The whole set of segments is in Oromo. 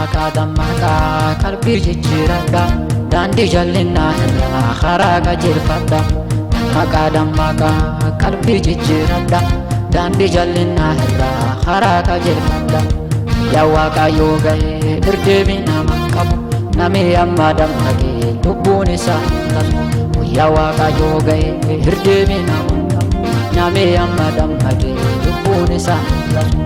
Makadamaka qalbii jijjiiradha daandii jal'inaa irraa karaa qajeelfadha. Makadamaka qalbii jijjiiradha daandii jal'inaa irraa karaa qajeelfadha. Yaa Waaqayyoo ga'ee dirdeebii nama qabu namni amma dammaqee lubbuun isaa laatu. Yaa Waaqayyoo ga'ee dirdeebii nama qabu namni amma dammaqee lubbuun isaa laatu.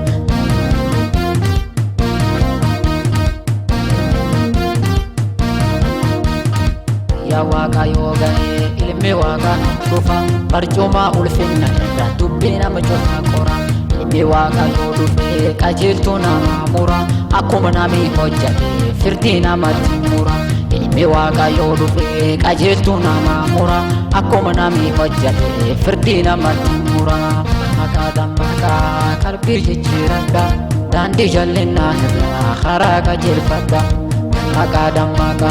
Yaa Waaqayyoo ga'ee ilmi Waaqaa dhufa barcuma ulfinna irra dubbii nama cufa qora. Ilmi Waaqayyoo dhufee qajeeltuu nama mura akkuma namni hojjate firdii namatti mura. Ilmi Waaqayyoo dhufee qajeeltuu nama mura akkuma namni hojjate firdii namatti mura. Makadamaka qalbii jijjiiradha daandii jal'inaa irraa karaa qajeelfadha. Makadamaka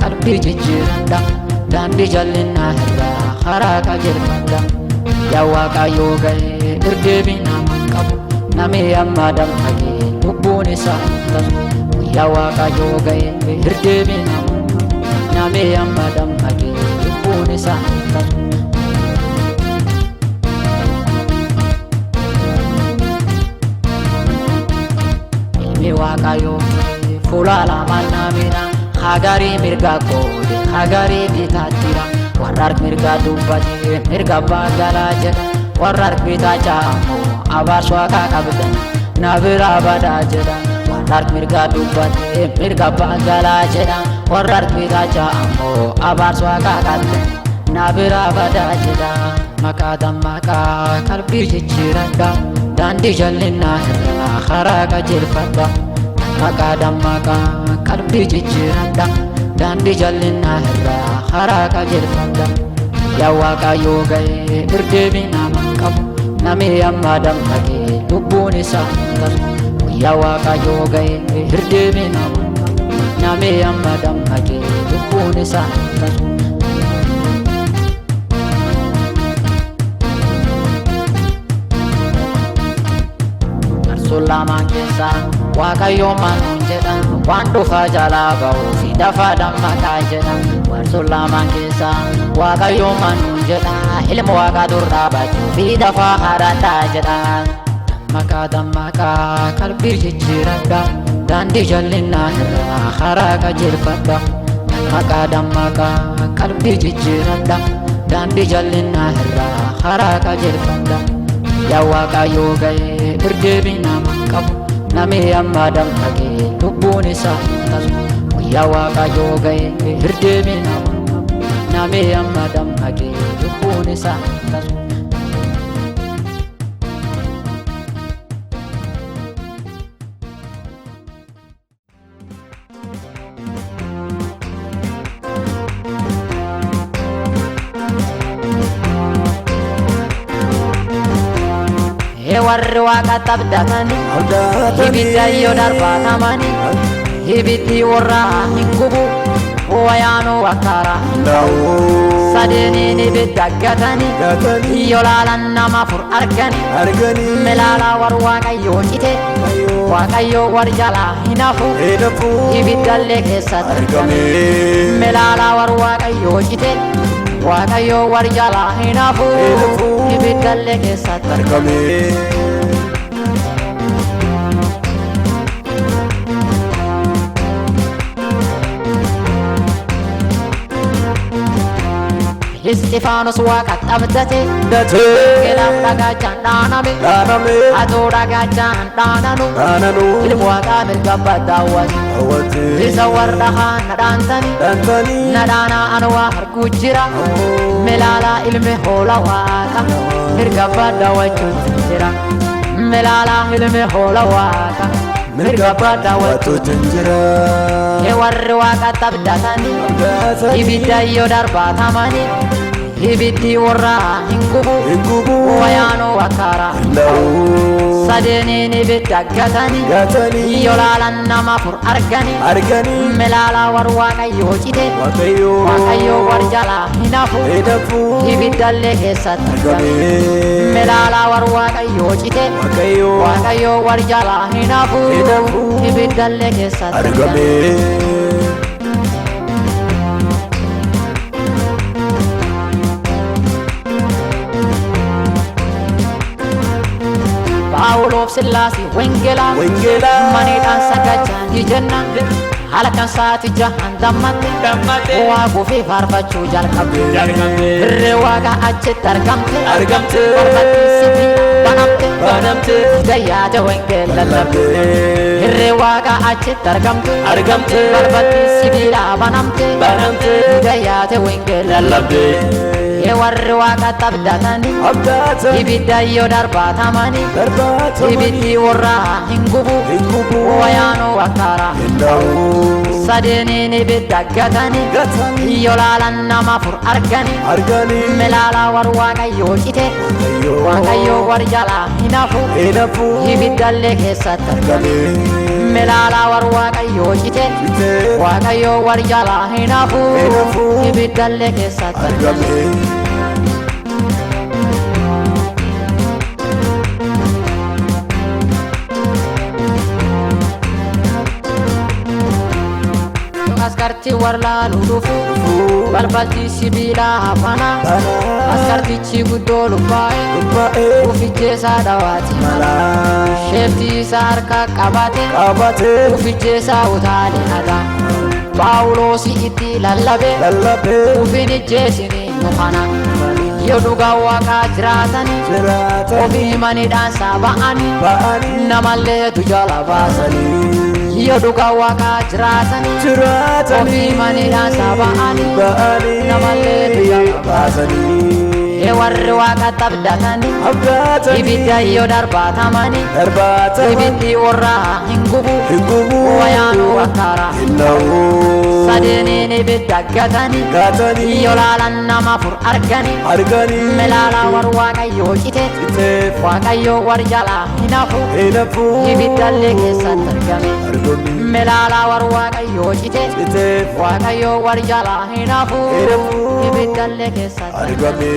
qalbii jijjiiradha daandii jal'inaa irraa karaa qajeelfadha. Yaa Waaqayyoo ga'ee dirdeebii nama qabu namni amma dammaqee lubbuun isaa laatu. Yaa Waaqayyoo ga'ee dirdeebii nama qabu namni amma dammaqee lubbuun isaa laatu. Ilmi Waaqayyoo fuula lamaan namina hagarii mirgaa qoode hagarii bitaatira. Warra harka mirgaa dubbate mirga bagalaa jedha. Warra harka bitaa caamoo abaarsu akka qabdan na biraa badaa jedha. Warra harka mirgaa dubbate mirga bagalaa jedha. Warra harka bitaa caamoo abaarsu akka qabdan na biraa badaa jedha. Makadamaka qalbii jijjiiradha daandii jal'inaa irraa karaa qajeelfadha. Makadamaka qalbii jijjiiradha daandii jal'inaa irraa karaa qajeelfadha. Yaa Waaqayyoo ga'ee dirdeebii nama qabu namni amma dammaqee lubbuun isaa laatu. Yaa Waaqayyoo ga'ee dirdeebii nama qabu namni amma dammaqee lubbuun isaa laatu. Garsuun lamaan keessaa Waaqayyoo maanuun jedha waan dhufaa jalaa ba'uu fi dafaa dammaqaa jedha. Garsuun lamaan keessaa Waaqayyoo maanuun jedha ilma Waaqaa dur dhaabachuu fi dafaa haadhaadhaa jedha. Makadamaka qalbii jijjiiradha daandii jal'inaa irraa karaa qajeelfadha. Makadamaka qalbii jijjiiradha daandii jal'inaa irraa karaa qajeelfadha. Yaa Waaqayyoo ga'ee dirdeebii nama qabu namni amma dammaqee lubbuun isaa laatu. Yaa Waaqayyoo ga'ee dirdeebii nama qabu namni amma dammaqee lubbuun isaa laatu. Warri Waaqa abdatanii ibidda yoo darbaatamanii ibiddi warra hin gubu wayaanuu akkaara hin ta'u. Sadeeniin ibidda gatanii yoo laalan nama afur arganii milaalaa warra Waaqayyoo cite Waaqayyoo warra jalaa hin hafu ibiddallee keessatti argame. Milaalaa warra Waaqayyoo cite Waaqayyoo warra jalaa hin hafu ibiddallee keessatti argame. Istifaanos Waaqa abdate geelaaf dhagaachaan dhaaname atoo dhagaachaan dhaananu ilma Waaqaa mirga daawwate. Isa warra dhahaan na dhaantanii na dhaanaa anwaa arguu jira. Milaalaa ilmi hoola Waaqa mirga daawwachuutu jira. Milaalaa ilmi hoola Waaqa mirga daawwachuutu jira. Warri Waaqa abdatanii ibidda yoo darbaatamanii ibiddi warra hingubu wayaanoo wakkaara sadeenin ibidda gatanii yoolaalan nama fur arganii melaala war waaqayyoo cite waaqayyoo war jalaa hinafu ibiddallee keessatti argame melaala war waaqayyoo cite waaqayyoo war jalaa hinafu ibiddallee keessatti argame Pauloof Sillaasee Wangeelaa maniidhaan sagachaan hijenna halkan saati jahan dammatte waaquu fi faarfachuu jalqabde irree waaqa achitti argamte barbaadii sibiila banamte gayyaate Wangeel lallabde irree waaqa achitti argamte barbaadii sibiila banamte gayyaate Wangeel lallabde warri waaqa abdatanii ibidda yoo darbaatamanii ibiddi warra hingubu wayaanoo wakkaara sadeenin ibidda gatanii yoolaalan nama fur arganii melaala war waaqayyoo cite waaqayyoo war jalaa hinafu ibiddallee keessatti argame melaala war waaqayyoo cite waaqayyoo war jalaa hinafu ibiddallee keessatti argame askarti warlaalu dhufu balbalti sibiila hafana askartichi guddoo lubbaa'e ufijjeesaa dhawaati mala sheefti isaa harka qabate ufijjeesaa utaale adha Paawuloosi itti lallabe ufin ijjeesini nukana yoo dhugaa waaqaa jiraatanii ofii maniidhaan saaba'anii namallee tujala baasanii yoo dhugaa waaqaa jiraatanii ofii maniidhaan saaba'anii namallee tujala baasanii warri waaqa abdatanii ibidda yoo darbaatamanii ibiddi warra hingubu wayaanoo wakkaara sadeenin ibidda gatanii yoolaalan nama fur arganii melaala war waaqayyoo cite waaqayyoo war jalaa hinafu ibiddallee keessatti argame melaala war waaqayyoo cite waaqayyoo war jalaa hinafu ibiddallee keessatti argame